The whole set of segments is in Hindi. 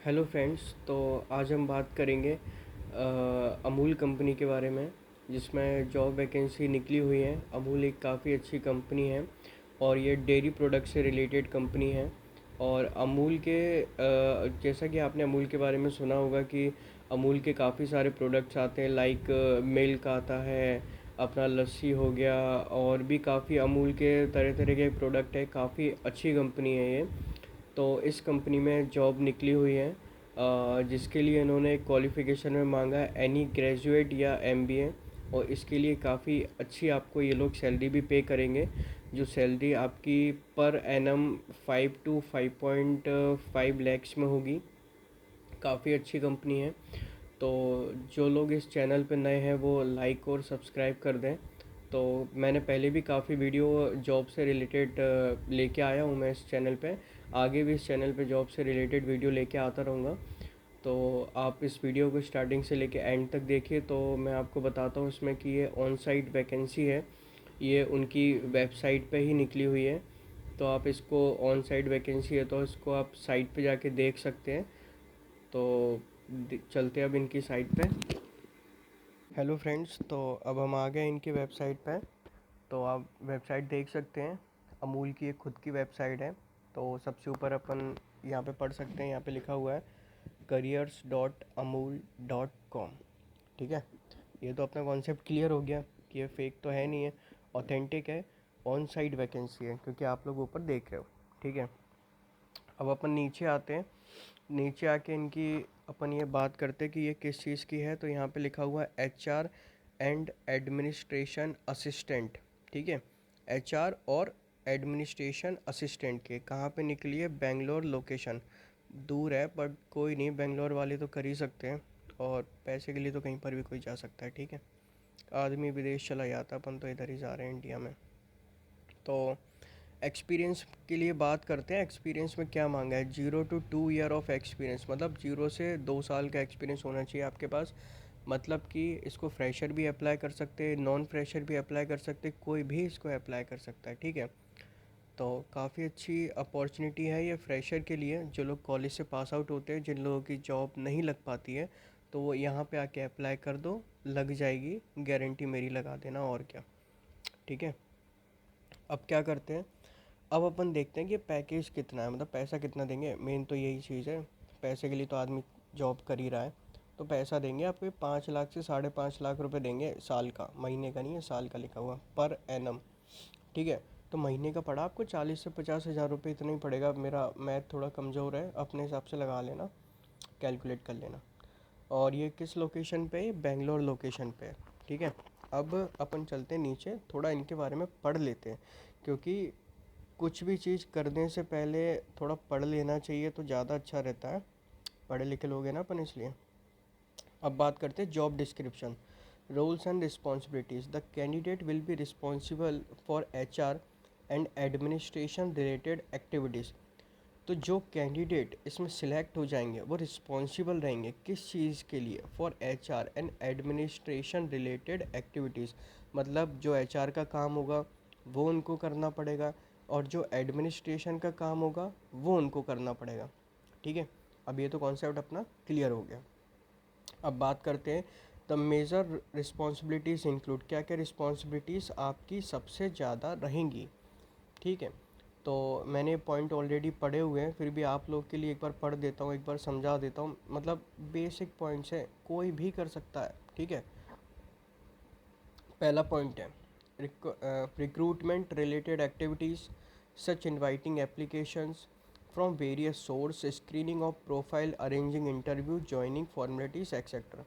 Hello friends. तो आज हम बात करेंगे अमूल कंपनी के बारे में, जिसमें जॉब वैकेंसी निकली हुई है। अमूल एक काफ़ी अच्छी कंपनी है और ये डेयरी प्रोडक्ट से रिलेटेड कंपनी है। और अमूल के जैसा कि आपने अमूल के बारे में सुना होगा कि अमूल के काफ़ी सारे प्रोडक्ट्स आते हैं, लाइक मिल्क आता है, अपना लस्सी हो गया, और भी काफ़ी अमूल के तरह तरह के प्रोडक्ट है। काफ़ी अच्छी कंपनी है ये। तो इस कंपनी में जॉब निकली हुई है, जिसके लिए इन्होंने क्वालिफ़िकेशन में मांगा है एनी ग्रेजुएट या एमबीए। और इसके लिए काफ़ी अच्छी आपको ये लोग सैलरी भी पे करेंगे, जो सैलरी आपकी पर एनम 5 to 5.5 लैक्स में होगी। काफ़ी अच्छी कंपनी है। तो जो लोग इस चैनल पे नए हैं वो लाइक और सब्सक्राइब कर दें। तो मैंने पहले भी काफ़ी वीडियो जॉब से रिलेटेड लेके आया हूँ मैं इस चैनल पे। आगे भी इस चैनल पे जॉब से रिलेटेड वीडियो लेके आता रहूँगा। तो आप इस वीडियो को स्टार्टिंग से लेके एंड तक देखिए। तो मैं आपको बताता हूँ इसमें कि ये ऑन साइट वैकेंसी है। ये उनकी वेबसाइट पे ही निकली हुई है। तो आप इसको ऑन साइट वैकेंसी है तो इसको आप साइट पे जाके देख सकते हैं। तो चलते हैं अब इनकी साइट पे। हेलो फ्रेंड्स, तो अब हम आ गए इनकी वेबसाइट पे। तो आप वेबसाइट देख सकते हैं। अमूल की एक खुद की वेबसाइट है। तो सबसे ऊपर अपन यहाँ पे पढ़ सकते हैं, यहाँ पे लिखा हुआ है careers.amul.com। ठीक है, ये तो अपना कॉन्सेप्ट क्लियर हो गया कि ये फेक तो है नहीं है, ऑथेंटिक है, ऑन साइट वैकेंसी है, क्योंकि आप लोग ऊपर देख रहे हो। ठीक है, अब अपन नीचे आते हैं। नीचे आके इनकी अपन ये बात करते हैं कि ये किस चीज़ की है। तो यहाँ पे लिखा हुआ है एचआर एंड एडमिनिस्ट्रेशन असिस्टेंट। ठीक है, एचआर और एडमिनिस्ट्रेशन असिस्टेंट के कहाँ पे निकली है? बेंगलोर लोकेशन। दूर है बट कोई नहीं, बेंगलोर वाले तो कर ही सकते हैं, और पैसे के लिए तो कहीं पर भी कोई जा सकता है। ठीक है, आदमी विदेश चला जाता, अपन तो इधर ही जा रहे हैं इंडिया में। तो एक्सपीरियंस के लिए बात करते हैं। एक्सपीरियंस में क्या मांगा है? 0 to 2 ईयर ऑफ एक्सपीरियंस, मतलब 0 से 2 साल का एक्सपीरियंस होना चाहिए आपके पास। मतलब कि इसको फ्रेशर भी अप्लाई कर सकते हैं, नॉन फ्रेशर भी अप्लाई कर सकते हैं, कोई भी इसको अप्लाई कर सकता है। ठीक है, तो काफ़ी अच्छी अपॉर्चुनिटी है ये फ्रेशर के लिए। जो लोग कॉलेज से पास आउट होते हैं, जिन लोगों की जॉब नहीं लग पाती है, तो वो यहाँ पे आके अप्लाई कर दो, लग जाएगी, गारंटी मेरी लगा देना, और क्या। ठीक है, अब क्या करते हैं? अब अपन देखते हैं कि पैकेज कितना है, मतलब पैसा कितना देंगे। मेन तो यही चीज़ है, पैसे के लिए तो आदमी जॉब कर ही रहा है। तो पैसा देंगे आपको 5 लाख से 5.5 लाख रुपए देंगे साल का, महीने का नहीं है, साल का लिखा हुआ पर एनम। ठीक है, तो महीने का पड़ा आपको 40 से 50 हज़ार रुपये, इतना ही पड़ेगा। मेरा मैथ थोड़ा कमज़ोर है, अपने हिसाब से लगा लेना, कैलकुलेट कर लेना। और ये किस लोकेशन पे है? बेंगलोर लोकेशन पे है। ठीक है, अब अपन चलते हैं नीचे, थोड़ा इनके बारे में पढ़ लेते हैं, क्योंकि कुछ भी चीज़ करने से पहले थोड़ा पढ़ लेना चाहिए तो ज़्यादा अच्छा रहता है। पढ़े लिखे लोग हैं ना अपन, इसलिए। अब बात करते हैं job description. Roles and responsibilities. The candidate will be responsible for HR and administration related activities. तो जो कैंडिडेट इसमें सिलेक्ट हो जाएंगे वो रिस्पॉन्सिबल रहेंगे किस चीज़ के लिए? For HR and administration related activities. मतलब जो एचआर का काम होगा वो उनको करना पड़ेगा, और जो एडमिनिस्ट्रेशन का काम होगा वो उनको करना पड़ेगा। ठीक है, अब ये तो कॉन्सेप्ट अपना क्लियर हो गया। अब बात करते हैं द मेजर रिस्पॉन्सिबिलिटीज़ इंक्लूड। क्या क्या रिस्पॉन्सिबिलिटीज़ आपकी सबसे ज़्यादा रहेंगी? ठीक है, तो मैंने पॉइंट ऑलरेडी पढ़े हुए हैं, फिर भी आप लोग के लिए एक बार पढ़ देता हूँ, एक बार समझा देता हूँ। मतलब बेसिक पॉइंट्स हैं, कोई भी कर सकता है। ठीक है, पहला पॉइंट है recruitment related activities such inviting applications from various source, screening of profile, arranging interview, joining formalities etcetera.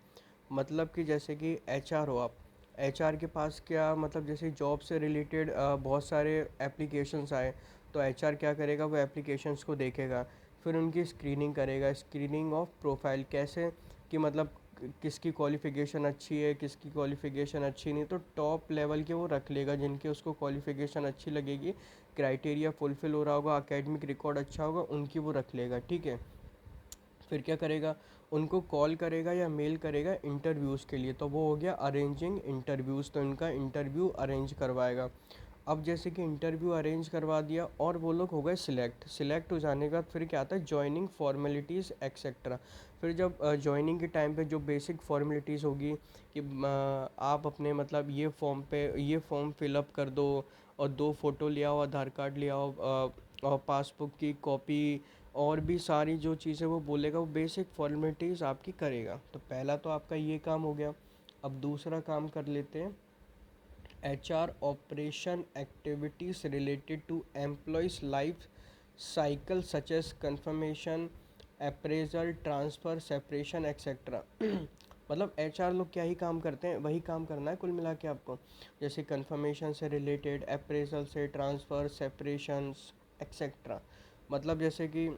मतलब कि जैसे कि एचआर हो आप, एचआर के पास क्या मतलब, जैसे जॉब से रिलेटेड बहुत सारे एप्लीकेशंस आए, तो एचआर क्या करेगा? वो एप्लीकेशंस को देखेगा, फिर उनकी स्क्रीनिंग करेगा। स्क्रीनिंग ऑफ प्रोफाइल कैसे? कि मतलब किसकी क्वालिफ़िकेशन अच्छी है, किसकी क्वालिफ़िकेशन अच्छी नहीं, तो टॉप लेवल के वो रख लेगा जिनके उसको क्वालिफ़िकेशन अच्छी लगेगी, क्राइटेरिया फुलफ़िल हो रहा होगा, एकेडमिक रिकॉर्ड अच्छा होगा, उनकी वो रख लेगा। ठीक है, फिर क्या करेगा? उनको कॉल करेगा या मेल करेगा इंटरव्यूज़ के लिए, तो वो हो गया अरेंजिंग इंटरव्यूज़, तो इनका इंटरव्यू अरेंज करवाएगा। अब जैसे कि इंटरव्यू अरेंज करवा दिया और वो लोग हो गए सिलेक्ट हो जाने के बाद फिर क्या आता है, जॉइनिंग फॉर्मेलिटीज़ एक्सेट्रा। फिर जब जॉइनिंग के टाइम पे जो बेसिक फॉर्मेलिटीज़ होगी कि आप अपने मतलब ये फॉर्म फिलअप कर दो और 2 फ़ोटो ले आओ, आधार कार्ड ले आओ, और पासबुक की कॉपी, और भी सारी जो चीज़ें वो बोलेगा वो बेसिक फॉर्मेलिटीज़ आपकी करेगा। तो पहला तो आपका ये काम हो गया। अब दूसरा काम कर लेते हैं, HR operation activities related to employees life cycle such as confirmation, appraisal, transfer, separation etc. मतलब HR लोग क्या ही काम करते हैं, वही काम करना है कुल मिला के आपको। जैसे कन्फर्मेशन से रिलेटेड, अप्रेजल से, ट्रांसफ़र, सेपरेशंस एक्सेट्रा। मतलब जैसे कि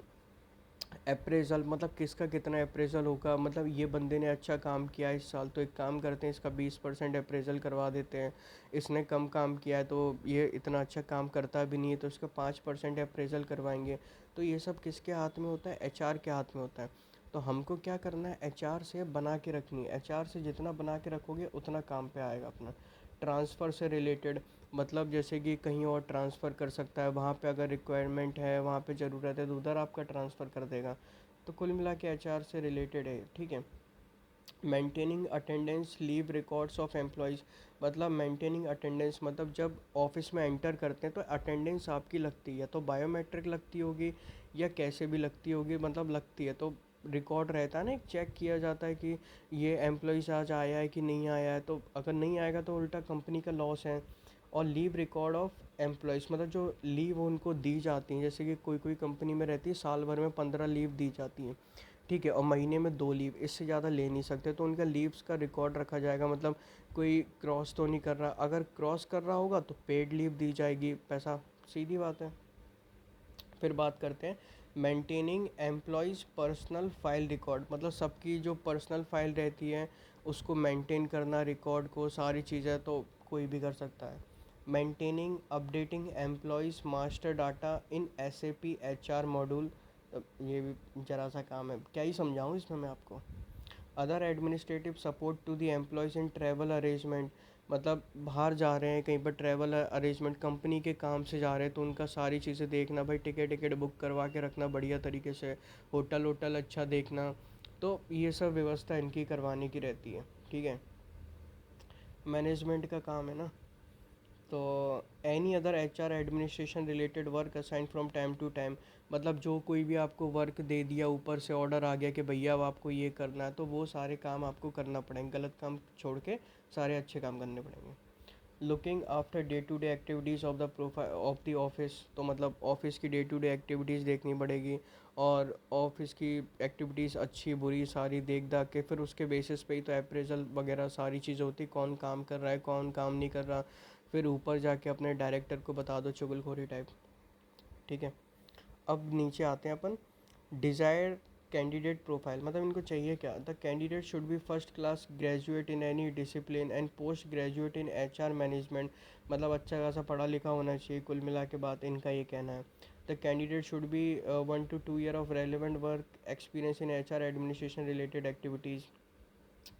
अप्रेज़ल मतलब किसका कितना अप्रेज़ल होगा, मतलब ये बंदे ने अच्छा काम किया है इस साल, तो एक काम करते हैं इसका 20% अप्रेज़ल करवा देते हैं। इसने कम काम किया है तो ये इतना अच्छा काम करता भी नहीं है तो इसका 5% अप्रेज़ल करवाएंगे। तो ये सब किसके हाथ में होता है, HR के हाथ में होता है। तो हमको क्या करना है, HR से बना के रखनी है। HR से जितना बना के रखोगे उतना काम पे आएगा अपना। ट्रांसफ़र से रिलेटेड, मतलब जैसे कि कहीं और ट्रांसफ़र कर सकता है, वहाँ पे अगर रिक्वायरमेंट है, वहाँ पे ज़रूरत है तो उधर आपका ट्रांसफ़र कर देगा। तो कुल मिला के HR से रिलेटेड है, ठीक है। Maintaining attendance leave records of employees, मतलब मेंटेनिंग अटेंडेंस मतलब जब ऑफिस में एंटर करते हैं तो अटेंडेंस आपकी लगती है, तो बायोमेट्रिक लगती होगी या कैसे भी लगती होगी, मतलब लगती है तो रिकॉर्ड रहता है ना, एक चेक किया जाता है कि ये एम्प्लॉयज़ आज आया है कि नहीं आया है, तो अगर नहीं आएगा तो उल्टा कंपनी का लॉस है। और लीव रिकॉर्ड ऑफ एम्प्लॉयज़ मतलब जो लीव उनको दी जाती हैं, जैसे कि कोई कोई कंपनी में रहती है साल भर में 15 लीव दी जाती हैं, ठीक है, और महीने में 2 लीव, इससे ज़्यादा ले नहीं सकते, तो उनका लीव्स का रिकॉर्ड रखा जाएगा। मतलब कोई क्रॉस तो नहीं कर रहा, अगर क्रॉस कर रहा होगा तो पेड लीव दी जाएगी, पैसा, सीधी बात है। फिर बात करते हैं maintaining employees personal file record, मतलब सबकी जो पर्सनल फाइल रहती है उसको मेंटेन करना, रिकॉर्ड को, सारी चीज़ें तो कोई भी कर सकता है। Maintaining updating employees master data in SAP HR module, ये भी जरा सा काम है, क्या ही समझाऊँ इसमें मैं आपको। Other administrative support to the employees in travel arrangement, मतलब बाहर जा रहे हैं कहीं पर, ट्रैवल अरेंजमेंट कंपनी के काम से जा रहे हैं तो उनका सारी चीज़ें देखना, भाई टिकट टिकट बुक करवा के रखना बढ़िया तरीके से, होटल होटल अच्छा देखना, तो ये सब व्यवस्था इनकी करवाने की रहती है, ठीक है। मैनेजमेंट का काम है ना। तो any other HR administration related work assign from time to time, मतलब जो कोई भी आपको वर्क दे दिया, ऊपर से ऑर्डर आ गया कि भैया अब आपको ये करना है, तो वो सारे काम आपको करना पड़ेंगे, गलत काम छोड़ के सारे अच्छे काम करने पड़ेंगे। Looking after day to day activities of the profile of the office, तो मतलब ऑफिस की डे टू डे एक्टिविटीज़ देखनी पड़ेगी, और ऑफिस की एक्टिविटीज़ अच्छी बुरी सारी देख दाख के फिर उसके बेसिस पे ही तो अप्रेजल वगैरह सारी चीज़ें होती, कौन काम कर रहा है कौन काम नहीं कर रहा, फिर ऊपर जाके अपने डायरेक्टर को बता दो, चुगलखोरी टाइप, ठीक है। अब नीचे आते हैं अपन, डिज़ायर कैंडिडेट प्रोफाइल, मतलब इनको चाहिए क्या, the candidate should be first class graduate in any discipline and post graduate in HR management, मतलब अच्छा खासा पढ़ा लिखा होना चाहिए, कुल मिला के बात इनका ये कहना है। The candidate should be 1 to 2 year of relevant work experience in HR administration related activities,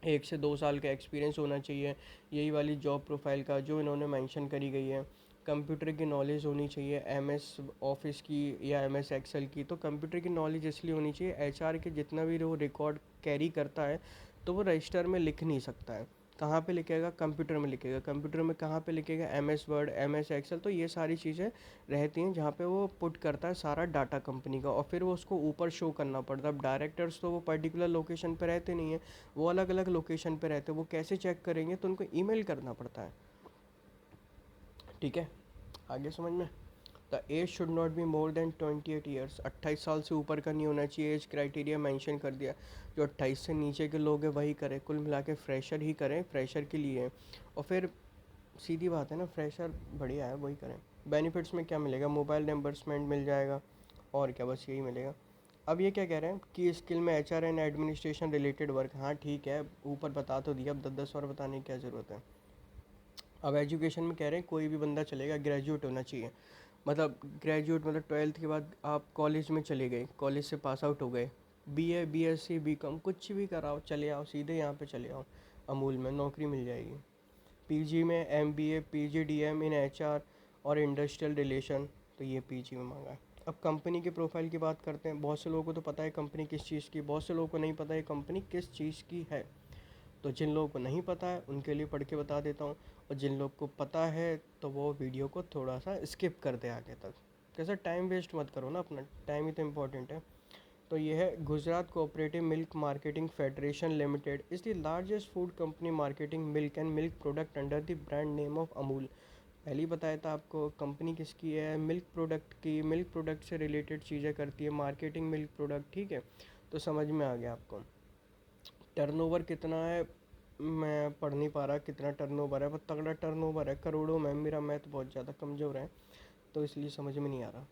1 से 2 साल का एक्सपीरियंस होना चाहिए, यही वाली जॉब प्रोफाइल का जो इन्होंने मेंशन करी गई है। कंप्यूटर की नॉलेज होनी चाहिए, MS ऑफिस की या MS एक्सेल की, तो कंप्यूटर की नॉलेज इसलिए होनी चाहिए, HR के जितना भी वो रिकॉर्ड कैरी करता है तो वो रजिस्टर में लिख नहीं सकता है, कहाँ पे लिखेगा, कंप्यूटर में लिखेगा, कंप्यूटर में कहाँ पे लिखेगा, MS वर्ड, MS एक्सेल, तो ये सारी चीज़ें रहती हैं जहाँ पे वो पुट करता है सारा डाटा कंपनी का, और फिर वो उसको ऊपर शो करना पड़ता है। अब डायरेक्टर्स तो वो पर्टिकुलर लोकेशन पे रहते नहीं हैं, वो अलग अलग लोकेशन पे रहते हैं, वो कैसे चेक करेंगे, तो उनको ईमेल करना पड़ता है, ठीक है। आगे समझ में, the age should not be more than 28 years, 28 साल से ऊपर का नहीं होना चाहिए, एज क्राइटेरिया मेंशन कर दिया, जो 28 से नीचे के लोग हैं वही करें, कुल मिला के फ्रेशर ही करें, फ्रेशर के लिए। और फिर सीधी बात है ना, फ्रेशर बढ़िया है वही करें। बेनिफिट्स में क्या मिलेगा, मोबाइल रिम्बर्समेंट मिल जाएगा, और क्या, बस यही मिलेगा। अब ये क्या कह रहे हैं कि स्किल में HR and administration related work, हाँ ठीक है, ऊपर बता तो दिया, अब 10-10 और बताने की क्या ज़रूरत है। अब एजुकेशन में कह रहे हैं कोई भी बंदा चलेगा, ग्रेजुएट होना चाहिए, मतलब ग्रेजुएट मतलब 12th के बाद आप कॉलेज में चले गए, कॉलेज से पास आउट हो गए, BA BSc BCom कुछ भी कराओ, चले आओ सीधे यहाँ पे चले आओ, अमूल में नौकरी मिल जाएगी। PG में MBA PGDM इन HR, और इंडस्ट्रियल रिलेशन, तो ये पीजी में मांगा है। अब कंपनी के प्रोफाइल की बात करते हैं। बहुत से लोगों को तो पता है कंपनी किस चीज़ की, बहुत से लोगों को नहीं पता है कंपनी किस चीज़ की है। तो जिन लोगों को नहीं पता है उनके लिए पढ़ के बता देता हूँ, और जिन लोग को पता है तो वो वीडियो को थोड़ा सा स्किप कर दे आगे तक। कैसा टाइम वेस्ट मत करो ना, अपना टाइम ही तो इम्पोर्टेंट है। तो ये है, Gujarat cooperative milk marketing federation limited is the largest food company marketing milk and milk product under the brand name of Amul. पहले ही बताया था आपको कंपनी किसकी है, मिल्क प्रोडक्ट की, मिल्क प्रोडक्ट से रिलेटेड चीज़ें करती है, मार्केटिंग मिल्क प्रोडक्ट, ठीक है। तो समझ में आ गया आपको। टर्नओवर कितना है, मैं पढ़ नहीं पा रहा कितना टर्नओवर है, पर तगड़ा टर्नओवर है, करोड़ों में। मेरा मैथ बहुत ज़्यादा कमज़ोर है तो इसलिए समझ में नहीं आ रहा,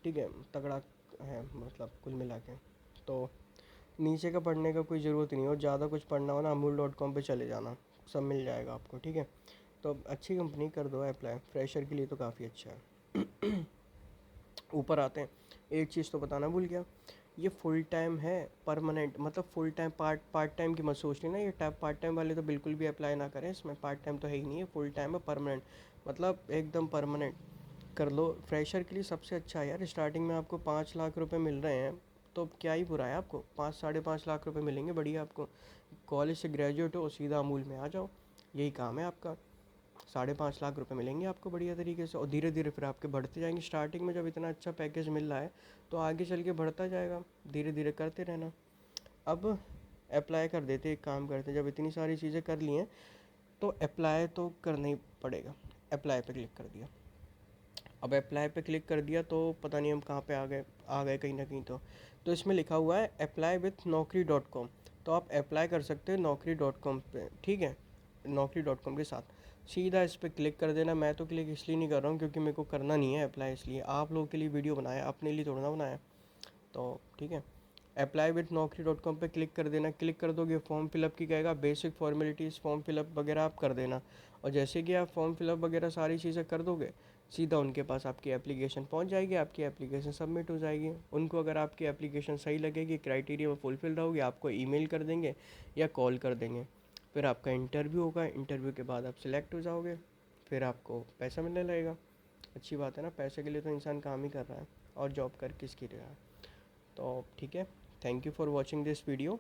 ठीक है। तगड़ा है मतलब कुल मिला के। तो नीचे का पढ़ने का कोई ज़रूरत नहीं हो, ज़्यादा कुछ पढ़ना हो ना amul.com पे चले जाना, सब मिल जाएगा आपको, ठीक है। तो अब अच्छी कंपनी कर दो अप्लाई, फ्रेशर के लिए तो काफ़ी अच्छा है। ऊपर आते हैं, एक चीज़ तो बताना भूल गया, ये फुल टाइम है परमानेंट, मतलब फुल टाइम, पार्ट टाइम की मत सोच लेना। ये पार्ट टाइम वाले तो बिल्कुल भी अप्लाई ना करें, इसमें पार्ट टाइम तो है ही नहीं है, फुल टाइम है, परमानेंट, मतलब एकदम परमानेंट कर लो। फ्रेशर के लिए सबसे अच्छा है यार, स्टार्टिंग में आपको 5 लाख रुपए मिल रहे हैं, तो क्या ही बुरा है, आपको 5 साढ़े 5 लाख रुपए मिलेंगे, बढ़िया। आपको कॉलेज से ग्रेजुएट हो सीधा अमूल में आ जाओ, यही काम है आपका। 5.5 लाख रुपए मिलेंगे आपको बढ़िया तरीके से, और धीरे धीरे फिर आपके बढ़ते जाएंगे। स्टार्टिंग में जब इतना अच्छा पैकेज मिल रहा है तो आगे चल के बढ़ता जाएगा, धीरे धीरे करते रहना। अब अप्लाई कर देते, एक काम करते, जब इतनी सारी चीज़ें कर ली हैं तो अप्लाई तो करना ही पड़ेगा। अप्लाई पे क्लिक कर दिया। अब अप्लाई पे क्लिक कर दिया तो पता नहीं हम कहाँ पे आ गए कहीं ना कहीं। तो इसमें लिखा हुआ है अप्लाई विथ naukri.com, तो आप अप्लाई कर सकते हैं naukri.com पे, ठीक है। naukri.com के साथ सीधा इस पर क्लिक कर देना। मैं तो क्लिक इसलिए नहीं कर रहा हूँ क्योंकि मेरे को करना नहीं है अप्लाई, इसलिए आप लोगों के लिए वीडियो बनाया, अपने लिए थोड़ा ना बनाया। तो ठीक है, अप्लाई विथ naukri.com पे क्लिक कर देना। क्लिक कर दोगे, फॉर्म फिलअप की कहेगा, बेसिक फॉर्मेलिटीज़ फॉर्म फिलअप वगैरह आप कर देना। और जैसे कि आप फॉर्म फिलअप वगैरह सारी चीज़ें कर दोगे, सीधा उनके पास आपकी एप्लीकेशन पहुंच जाएगी, आपकी एप्लीकेशन सबमिट हो जाएगी। उनको अगर आपकी एप्लीकेशन सही लगेगी, क्राइटेरिया में फुलफिल रहोगे, आपको ईमेल कर देंगे या कॉल कर देंगे। फिर आपका इंटरव्यू होगा, इंटरव्यू के बाद आप सिलेक्ट हो जाओगे, फिर आपको पैसा मिलने लगेगा। अच्छी बात है ना, पैसे के लिए तो इंसान काम ही कर रहा है, और जॉब कर किसकी रहा है। तो ठीक है, thank you for watching this video.